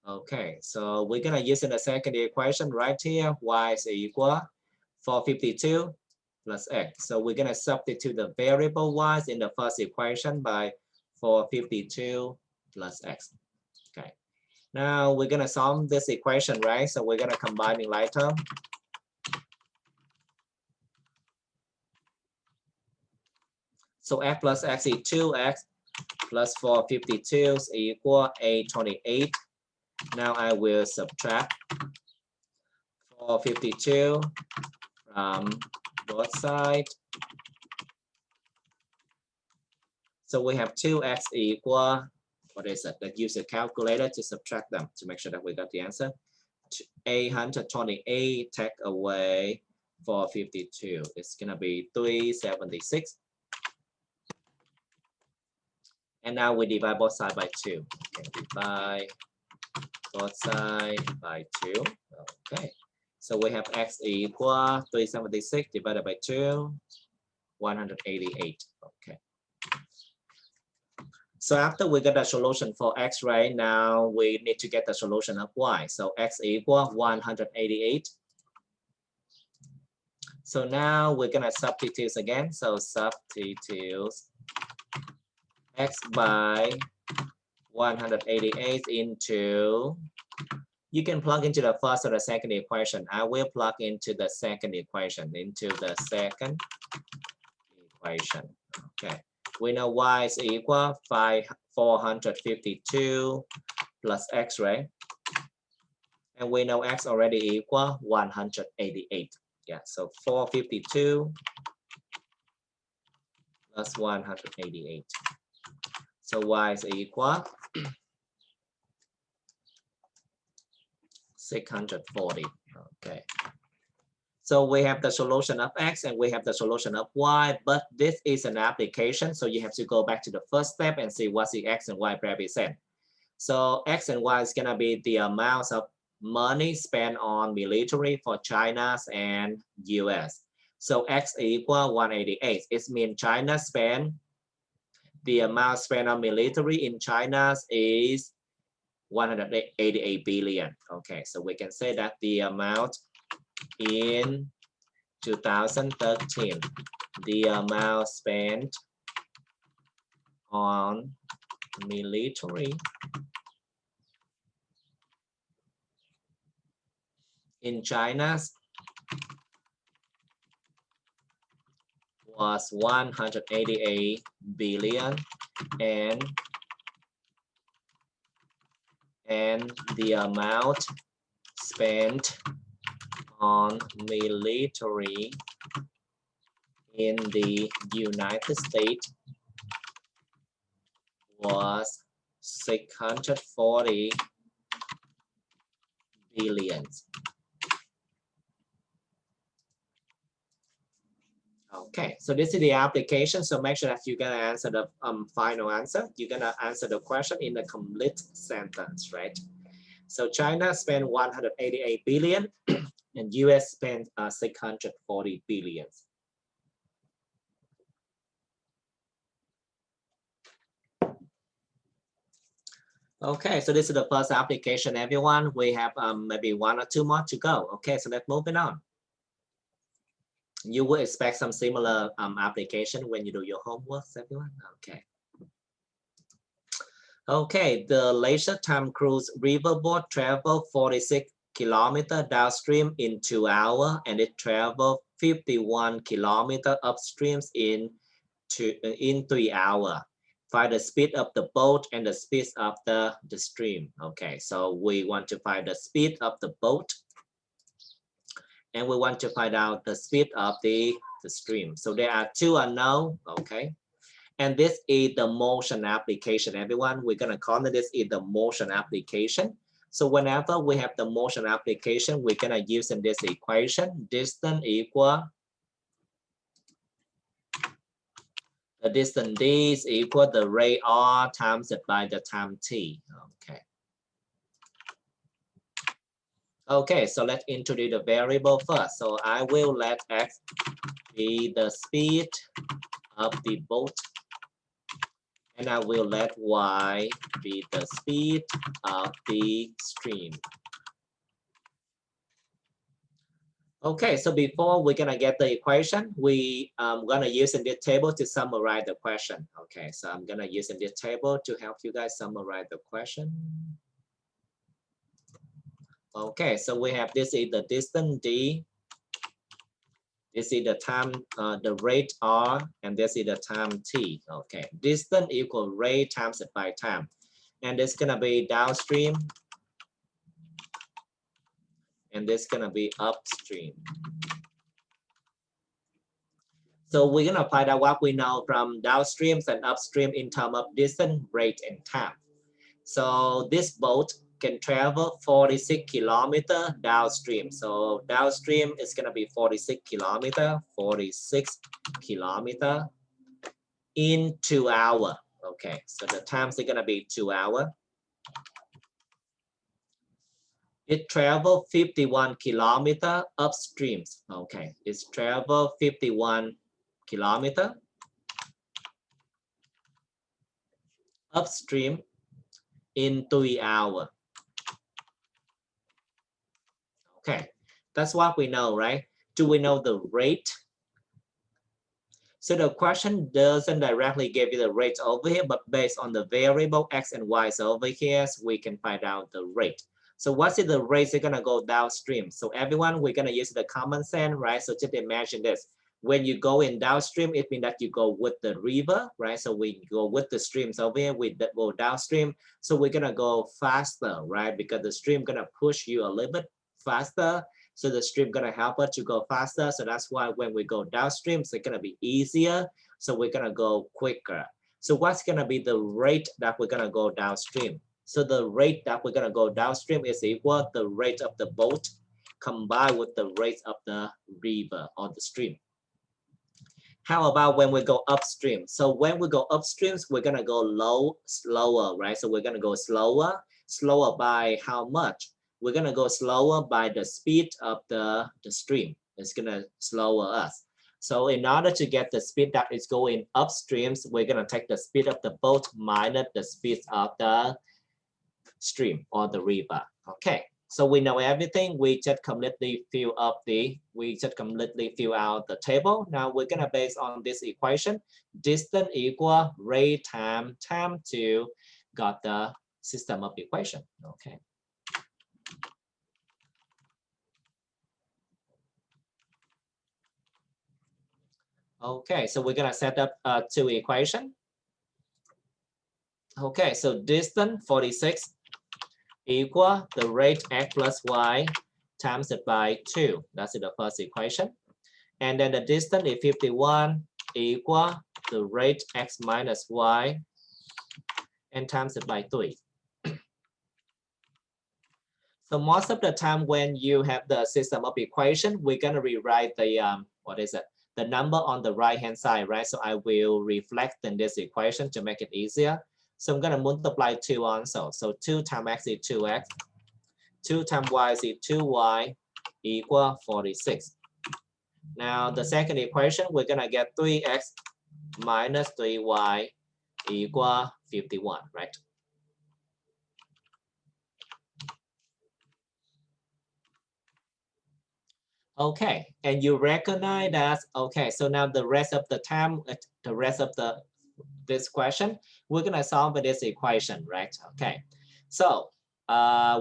Okay, so we're gonna use in the second equation right here, y is equal 452 plus x. So we're gonna substitute the variable y in the first equation by 452 plus x. Okay, now we're gonna solve this equation, right? So we're gonna combine in like term. So x plus x is 2x plus 452 is equal 828. Now I will subtract 452 from both sides. So we have 2x equal, what is it? Let's use a calculator to subtract them to make sure that we got the answer. 828 take away 452. It's gonna be 376. And now we divide both sides by 2. Okay, divide both sides by 2. Okay, so we have x equal 376 divided by 2, 188. Okay. So after we get the solution for x, right, now we need to get the solution of y. So x equal 188. So now we're gonna substitute again. So substitute x by 188 into, you can plug into the first or the second equation. I will plug into the second equation, Okay, we know y is equal 452 plus x, right? And we know x already equal 188. Yeah, so 452 plus 188. So y is equal 640. Okay. So we have the solution of x and we have the solution of y, but this is an application. So you have to go back to the first step and see what the x and y represent. So x and y is gonna be the amounts of money spent on military for China and US. So x equal 188. It means China spent, the amount spent on military in China is 188 billion. Okay, so we can say that the amount in 2013, the amount spent on military in China was 188 billion, and the amount spent on military in the United States was 640 billion. Okay, so this is the application. So make sure that you're gonna answer the final answer. You're gonna answer the question in a complete sentence, right? So China spent 188 billion and US spent 640 billion. Okay, so this is the first application, everyone. We have maybe 1 or 2 more to go. Okay, so let's move it on. You will expect some similar application when you do your homework, everyone. Okay. Okay, the leisure time cruise riverboat traveled 46 kilometers downstream in 2 hours, and it traveled 51 kilometers upstream in 3 hours. find the speed of the boat and the speed of the stream. Okay, so we want to find the speed of the boat and we want to find out the speed of the stream. So there are two unknown. Okay, and this is the motion application, everyone. We're gonna call this is the motion application. So whenever we have the motion application, we're gonna use in this equation, distance equal the distance d is equal the rate r times it by the time t. Okay. Okay, so let's introduce the variable first. So I will let x be the speed of the boat, and I will let y be the speed of the stream. Okay, so before we're gonna get the equation, we gonna use in this table to summarize the question. Okay, so I'm gonna use in this table to help you guys summarize the question. Okay, so we have this is the distance d, this is the time, the rate r, and this is the time t. Okay, distance equal rate times it by time, and this gonna be downstream, and this gonna be upstream. So we're gonna find out what we know from downstreams and upstream in terms of distance, rate, and time. So this boat can travel 46 kilometers downstream. So downstream is gonna be 46 kilometers in 2 hours. Okay, so the times are gonna be 2 hours. It traveled 51 kilometers upstream. Okay, it's traveled 51 kilometers upstream in 3 hours. Okay, that's what we know, right? Do we know the rate? So the question doesn't directly give you the rate over here, but based on the variable x and y over here, so we can find out the rate. So what's the rate they're gonna go downstream? So everyone, we're gonna use the common sense, right? So just imagine this. When you go in downstream, it means that you go with the river, right? So we go with the streams over here, we go downstream. So we're gonna go faster, right? Because the stream gonna push you a little bit faster. So the stream gonna help us to go faster. So that's why when we go downstream, it's gonna be easier. So we're gonna go quicker. So what's gonna be the rate that we're gonna go downstream? So the rate that we're gonna go downstream is equal to the rate of the boat combined with the rate of the river or the stream. How about when we go upstream? So when we go upstream, we're gonna go slower, right? So we're gonna go slower by how much? We're gonna go slower by the speed of the stream. It's gonna slower us. So in order to get the speed that is going upstream, we're gonna take the speed of the boat minus the speed of the stream or the river. Okay. So we know everything. We just completely fill out the table. Now we're gonna base on this equation, distance equal rate time to got the system of equation. Okay. Okay, so we're gonna set up two equations. Okay, so distance 46 equal the rate x plus y times it by 2. That's the first equation. And then the distance is 51 equal the rate x minus y and times it by 3. So most of the time when you have the system of equation, we're gonna rewrite the the number on the right hand side, right? So I will reflect in this equation to make it easier. So I'm gonna multiply 2 also. So 2 times x is 2x, 2 times y is 2y equal 46. Now the second equation, we're gonna get 3x minus 3y equal 51, right? Okay, and you recognize that, okay, so now the rest of the time, this question, we're gonna solve this equation, right? Okay, so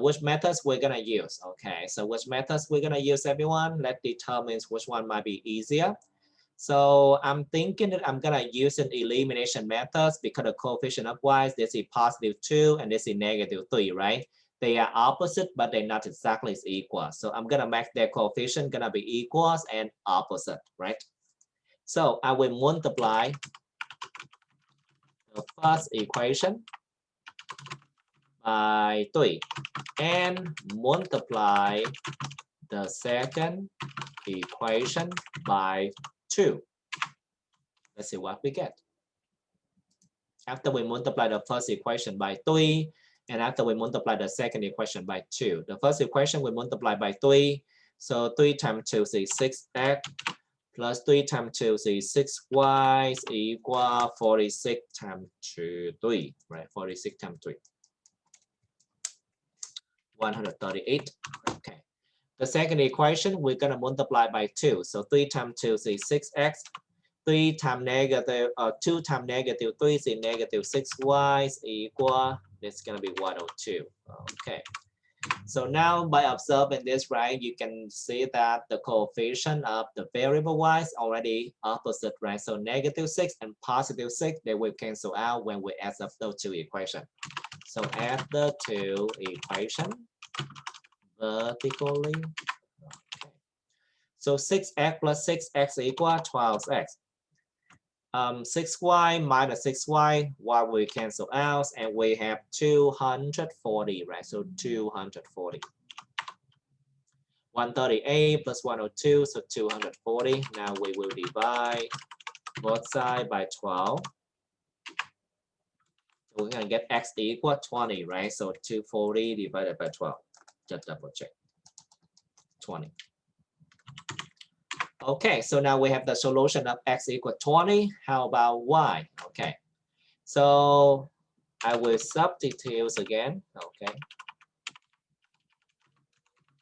which methods we're gonna use? Okay, so which methods we're gonna use, everyone? Let's determine which one might be easier. So I'm thinking that I'm gonna use an elimination methods because the coefficient of y, this is positive 2 and this is negative 3, right? They are opposite, but they're not exactly equal. So I'm gonna make their coefficient gonna be equals and opposite, right? So I will multiply the first equation by 3 and multiply the second equation by 2. Let's see what we get. After we multiply the first equation by 3, and after we multiply the second equation by 2. The first equation we multiply by 3. So 3 times 2 is 6x plus 3 times 2 is 6y is equal 46 times 3, right? 46 times 3. 138. Okay. The second equation, we're going to multiply by 2. So 3 times 2 is 6x. 3 times negative, 2 times negative 3 is negative 6y is equal, it's going to be 102. Okay. So now by observing this, right, you can see that the coefficient of the variable y is already opposite, right? So negative 6 and positive 6, they will cancel out when we add up those two equations. So add the two equations vertically. Okay. So 6x plus 6x equal 12x. 6y minus 6y, y we cancel out, and we have 240, right? So 240. 138 plus 102, so 240. Now we will divide both sides by 12. So we're going to get x equal 20, right? So 240 divided by 12. Just double check. 20. Okay, so now we have the solution of x equal 20. How about y? Okay, so I will substitute again. Okay,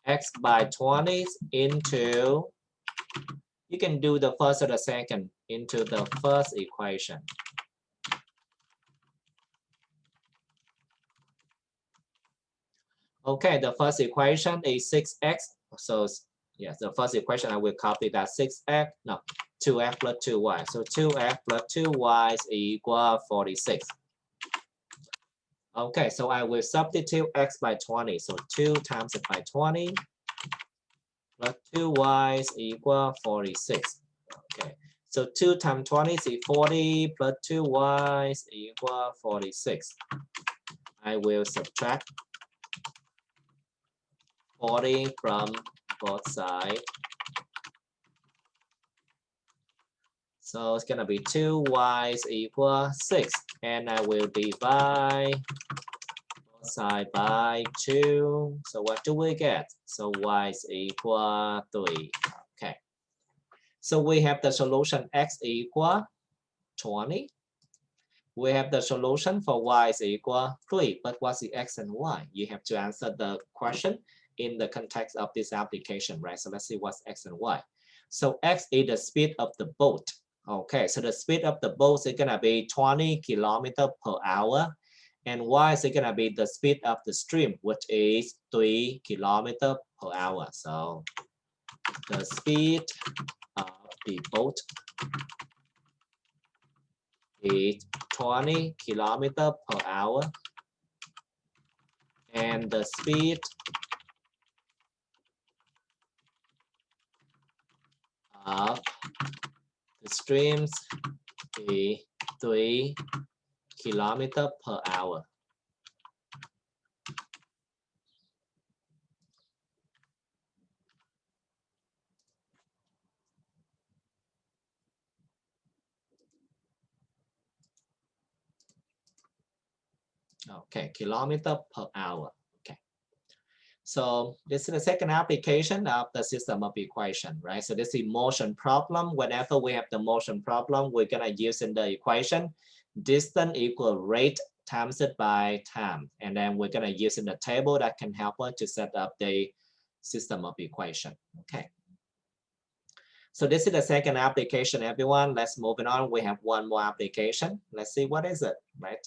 x by 20 into, you can do the first or the second, into the first equation. Okay, the first equation is 6x. So yes, the first equation I will copy that 6x, no, 2x plus 2y. So 2x plus 2y is equal 46. Okay, so I will substitute x by 20. So 2 times it by 20 plus 2y is equal 46. Okay, so 2 times 20 is 40 plus 2y is equal 46. I will subtract 40 from both sides. So it's gonna be 2y is equal 6, and I will divide both sides by 2. So what do we get? So y is equal 3. Okay. So we have the solution x equal 20. We have the solution for y is equal 3. But what's the x and y? You have to answer the question in the context of this application, right? So let's see what's x and y. So x is the speed of the boat. Okay, so the speed of the boat is gonna be 20 kilometers per hour, and y is gonna be the speed of the stream, which is 3 kilometers per hour. So the speed of the boat is 20 kilometers per hour, and the speed of the streams is 3 kilometers per hour. Okay, kilometer per hour. Okay. So this is the second application of the system of equation, right? So this is motion problem. Whenever we have the motion problem, we're gonna use in the equation distance equal rate times it by time. And then we're gonna use in the table that can help us to set up the system of equation. Okay. So this is the second application, everyone. Let's move it on. We have one more application. Let's see what is it, right?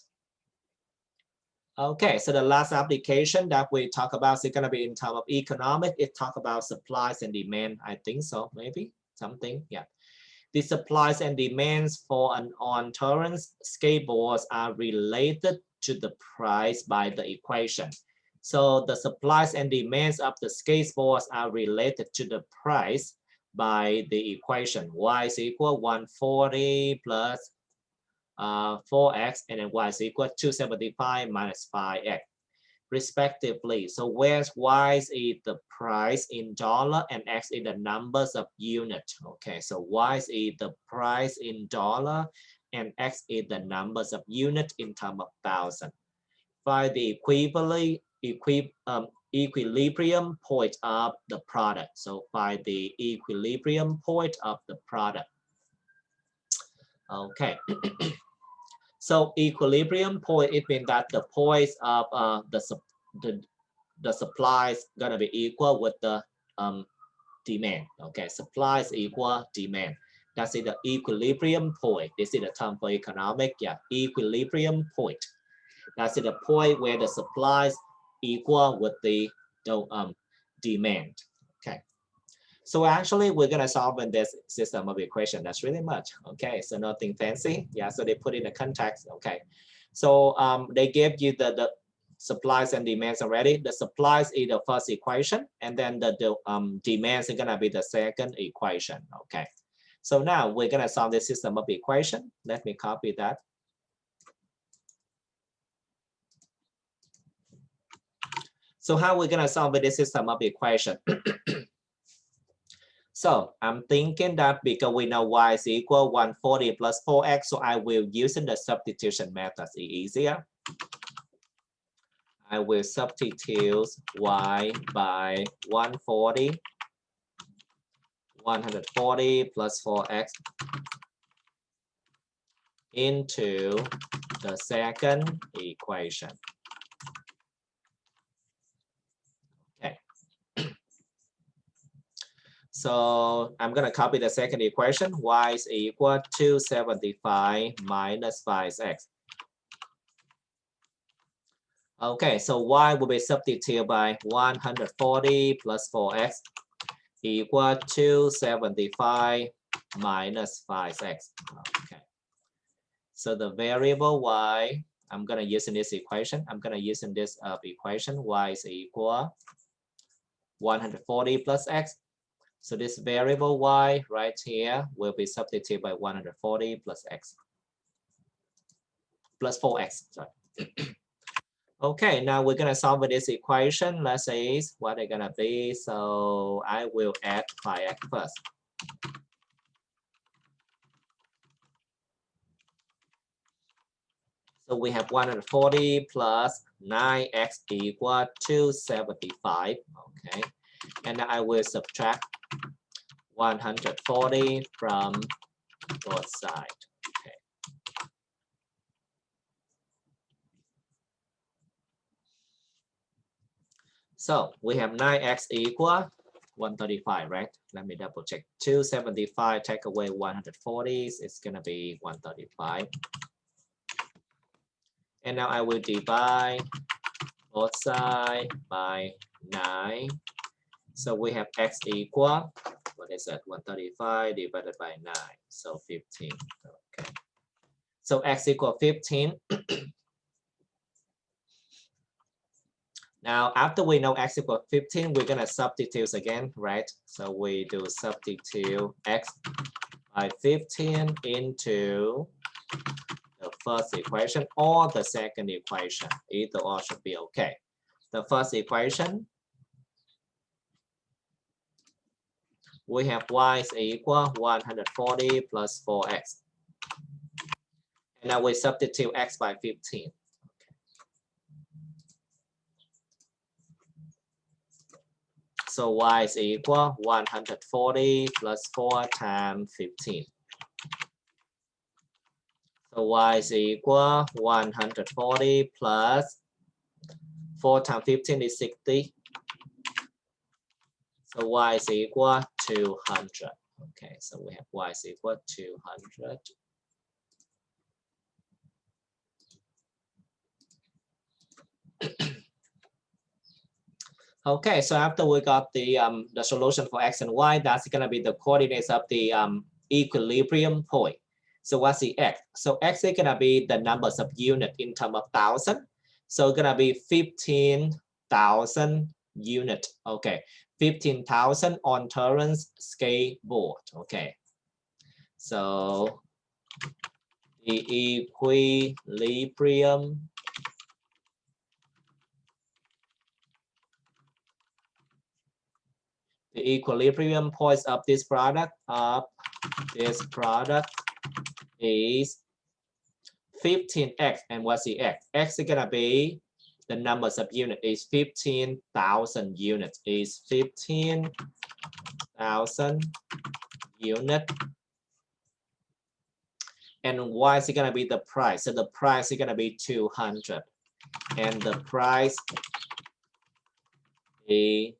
Okay, so the last application that we talk about is going to be in terms of economic. It talk about supplies and demand. I think so, maybe something. Yeah. The supplies and demands for an on-tolerance skateboards are related to the price by the equation. So the supplies and demands of the skateboards are related to the price by the equation. Y is equal 140 plus 4x, and then y is equal to 275 minus 5x. Respectively. So where's y is the price in dollar and x is the numbers of unit. Okay, so y is the price in dollar and x is the numbers of unit in terms of thousand. Find the equilibrium point of the product. So find the equilibrium point of the product. Okay. So equilibrium point, it means that the points of the supply is gonna be equal with the demand. Okay, supply is equal demand. That's the equilibrium point. This is the term for economic. Yeah, equilibrium point. That's the point where the supply is equal with the demand. Okay. So actually, we're gonna solve in this system of equation. That's really much. Okay, so nothing fancy. Yeah, so they put in the context. Okay, so they gave you the supplies and demands already. The supplies is the first equation, and then the demands are gonna be the second equation. Okay, so now we're gonna solve the system of equation. Let me copy that. So how we're gonna solve this system of equation? So I'm thinking that because we know y is equal 140 plus 4x, so I will use the substitution method. It's easier. I will substitute y by 140 plus 4x into the second equation. So I'm going to copy the second equation. Y is equal to 75 minus 5x. Okay, so y will be substituted by 140 plus 4x equal to 75 minus 5x. Okay. So the variable y, I'm going to use in this equation. I'm going to use in this equation. Y is equal 140 plus x. So this variable y right here will be substituted by 140 plus x plus 4x. Sorry. Okay, now we're gonna solve this equation. Let's say what they're gonna be. So I will add 5x first. So we have 140 plus 9x equal to 75. Okay, and I will subtract 140 from both sides. Okay. So we have 9x equal 135, right? Let me double check. 275 take away 140, it's gonna be 135. And now I will divide both sides by 9. So we have x equal, what is that? 135 divided by 9, so 15. Okay. So x equal 15. Now, after we know x equal 15, we're gonna substitute again, right? So we do substitute x by 15 into the first equation or the second equation. Either or should be okay. The first equation, we have y is equal 140 plus 4x. And now we substitute x by 15. So y is equal 140 plus 4 times 15. So y is equal 140 plus 4 times 15 is 60. So y is equal 200. Okay, so we have y is equal 200. Okay, so after we got the solution for x and y, that's gonna be the coordinates of the equilibrium point. So what's the X? So X is gonna be the numbers of units in terms of thousand. So it's gonna be 15,000 unit. Okay, 15,000 on Terrence skateboard. Okay, so the equilibrium points of this product is 15x, and what's the x? X is gonna be the numbers of units is 15,000 units, is 15,000 unit. And y is gonna be the price. So the price is gonna be 200, and the price is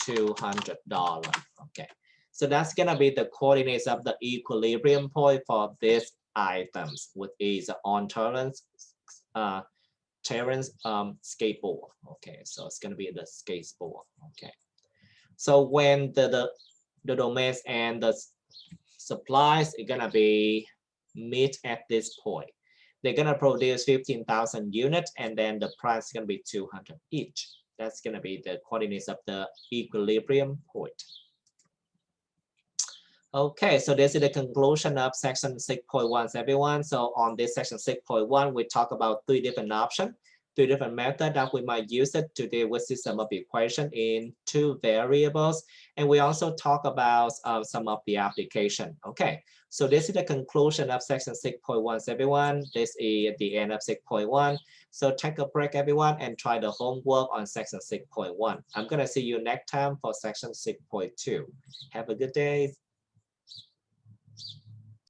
$200. Okay, so that's gonna be the coordinates of the equilibrium point for these items, which is on Terrence skateboard. Okay, so it's gonna be the skateboard. Okay, so when the domains and the supplies are gonna be meet at this point, they're gonna produce 15,000 units, and then the price is gonna be 200 each. That's gonna be the coordinates of the equilibrium point. Okay, so this is the conclusion of section 6.1, everyone. So on this section 6.1, we talk about 3 different options, 3 different methods that we might use it to deal with system of equation in 2 variables. And we also talk about some of the application. Okay, so this is the conclusion of section 6.1, everyone. This is the end of 6.1. So take a break, everyone, and try the homework on section 6.1. I'm gonna see you next time for section 6.2. Have a good day.